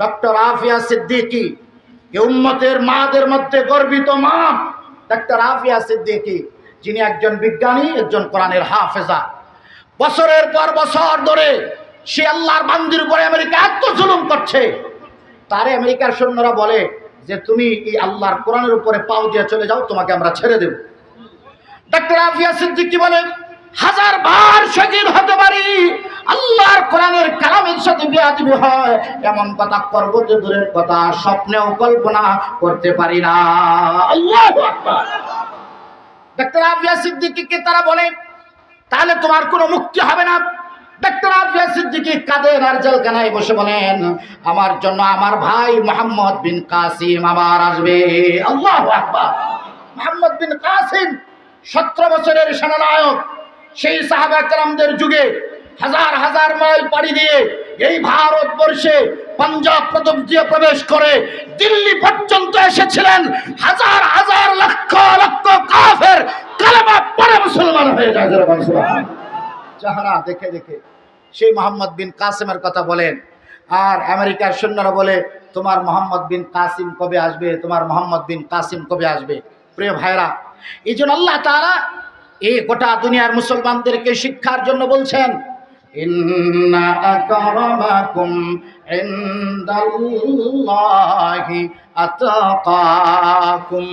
Doctor Afia Siddiqui, এই উম্মতের মাদের মধ্যে গর্বিত মা ডক্টর আফিয়া সিদ্দিকী, যিনি একজন বিজ্ঞানী, একজন কোরআনের হাফেজা। বছরের পর বছর ধরে সে আল্লাহর বান্দির উপরে আমেরিকা এত জুলুম করছে, তারে আমেরিকার সৈন্যরা বলে যে তুমি এই আল্লাহর কোরআনের উপরে পাও দিয়ে চলে যাও, তোমাকে আমরা ছেড়ে দেব। ডক্টর আফিয়া সিদ্দিকী বলেন, 1000 বার শহীদ হতে পারি, আল্লাহর কোরআনের কালামের সাথে বেয়াদবি হয় এমন কথা করব যে দূরের কথা, স্বপ্নেও কল্পনা করতে পারি না। আল্লাহু আকবার। ডক্টর আফিয়া সিদ্দিকীকে তারা বলে তাহলে তোমার কোনো মুক্তি হবে না। ডক্টর আফিয়া সিদ্দিকী কাদের আর জেলখানায় বসে বলেন, আমার জন্য আমার ভাই মোহাম্মদ বিন কাসিম আবার আসবে। আল্লাহু আকবার। মোহাম্মদ বিন কাসিম 17 বছরের সেনানায়ক, সেই সাহাবা কেরামদের যুগে হাজার হাজার মাইল পাড়ি দিয়ে এই ভারতবর্ষে পাঞ্জাব প্রদেশ দিয়ে প্রবেশ করে দিল্লি পর্যন্ত এসেছিলেন। হাজার হাজার লক্ষ লক্ষ কাফের কালেমা পড়ে মুসলমান হয়ে যায়। যাহারা দেখে দেখে সেই মোহাম্মদ বিন কাসিমের কথা বলেন, আর আমেরিকার সৈন্যরা বলে তোমার মোহাম্মদ বিন কাসিম কবে আসবে, তোমার মোহাম্মদ বিন কাসিম কবে আসবে। প্রিয় ভাইরা, এই জন্য আল্লাহ তাআলা এই গোটা দুনিয়ার মুসলমানদেরকে শিক্ষার জন্য বলছেন, ইন্না আকরামাকুম ইনদাল্লাহি আতাকাকুম।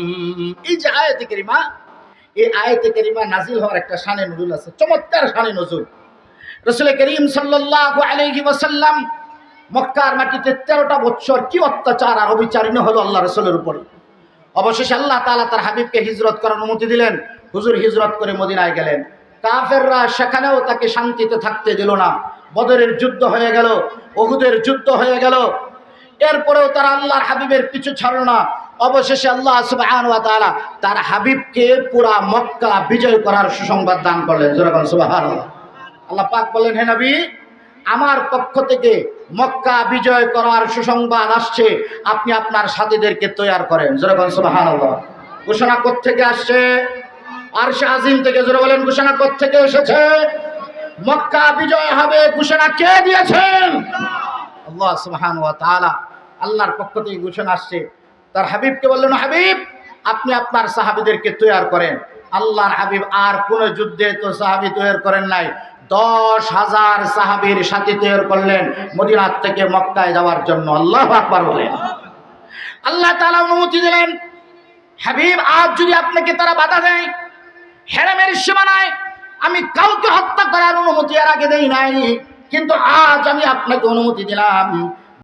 এই যে আয়াতে কারিমা, এই আয়াতে কারিমা নাজিল হওয়ার একটা শানে নুজুল আছে, চমৎকার শানে নুজুল। রাসূল করিম সাল্লাল্লাহু আলাইহি ওয়াসাল্লাম মক্কার মাটিতে 13টা বছর কি অত্যাচার আর অবিচারণীয় হলো আল্লাহ রাসূলের উপরে। অবশেষে আল্লাহ তাআলা তার হাবিবকে হিজরত করার অনুমতি দিলেন। হুজুর হিজরত করে মদিনায় গেলেন। কাফেররা সেখানেও তাকে শান্তিতে থাকতে দিল না। বদরের যুদ্ধ হয়ে গেল, উহুদের যুদ্ধ হয়ে গেল, এরপরেও তারা আল্লাহর হাবিবের পিছু ছাড়ল না। অবশেষে আল্লাহ সুবহানাহু ওয়া তাআলা তার হাবিবকে পুরা মক্কা বিজয় করার সুসংবাদ দান করলেন। যেরকম সুবহানাল্লাহ। আল্লাহ পাক বললেন, হে নবী, আমার পক্ষ থেকে মক্কা বিজয় করার সুসংবাদ আসছে, আপনি আপনার সাথীদেরকে তৈয়ার করেন। যেরকম সুবহানাল্লাহ। ঘোষণা কোত্থেকে আসছে? আরশে আজিম থেকে। জোরে বলেন, ঘোষণা কোত্থেকে এসেছে? মক্কা বিজয় হবে, ঘোষণা কে দিয়েছেন? আল্লাহ সুবহানাহু ওয়া তাআলা। আল্লাহর পক্ষ থেকে ঘোষণা আসছে। তার হাবিবকে বললেন, হাবিব আপনি আপনার সাহাবীদেরকে তৈয়ার করেন। আল্লাহর হাবিব আর কোন যুদ্ধে তো সাহাবী তৈয়ার করেন নাই, 10,000 সাহাবীর সাথী তৈয়ার করলেন মদিনা থেকে মক্কায় যাওয়ার জন্য। আল্লাহু আকবার বলেন। আল্লাহ তাআলা অনুমতি দিলেন, হাবিব আজ যদি আপনাকে তারা বাধা দেয় হেরেমের সীমানায়, আমি কাউকে হত্যা করার অনুমতি এর আগে দেই নাই, কিন্তু আজ আমি আপনাকে অনুমতি দিলাম,